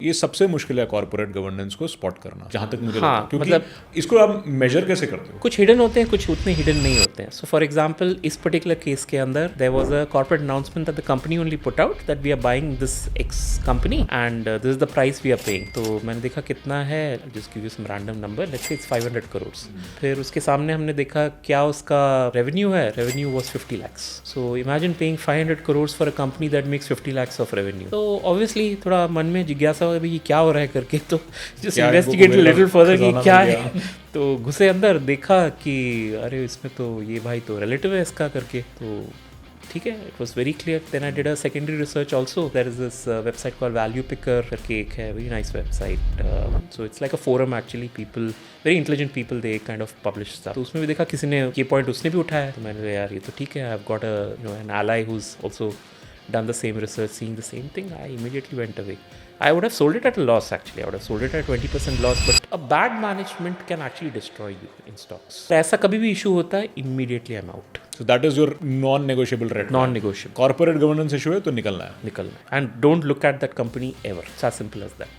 ये सबसे मुश्किल है कॉर्पोरेट गवर्नेंस को स्पॉट करना, जहां तक मुझे हाँ, लगता है, क्योंकि मतलब इसको आप मेजर कैसे करते हो? कुछ हिडन होते हैं, कुछ उतने हिडन नहीं होते हैं. सो फॉर एग्जांपल इस पर्टिकुलर केस के अंदर there was a corporate announcement that the company only put out that we are buying this X company and this is the price we are paying. तो मैंने देखा कितना है, just give you some random number, let's say it's 500 crore. फिर उसके सामने हमने देखा क्या उसका रेवेन्यू है, revenue was 50 lakhs. So imagine paying 500 crore for a company that makes 50 lakhs of revenue. तो ऑब्वियसली थोड़ा मन में जिज्ञासा हो गई क्या हो रहा है करके, तो जस्ट क्या इन्वेस्टिगेट इनको लिटिल फर्दर कि खजाना क्या मिल है. तो घुसे अंदर, देखा कि अरे इसमें तो ये भाई तो रिलेटिव है इसका करके, तो ठीक है, it was very clear. Then I did a secondary research also. There is this website call value picker करके एक है, very nice website. So it's like a forum actually, people very intelligent people they kind of publish stuff. तो उसमें भी देखा किसी ने ये पॉइंट उसने भी उठाया, तो मैंने कहा यार ये तो ठीक है, I have got a N ally who is also done the same research, seeing the same thing. I immediately went away. I would have sold it at a loss actually. I would have sold it at 20% loss, but a bad management can actually destroy you in stocks. तो ऐसा कभी भी issue होता है, immediately I'm out. So that is your non-negotiable red flag. Non-negotiable. Corporate governance issue है तो निकलना है. निकलना. And don't look at that company ever. It's as simple as that.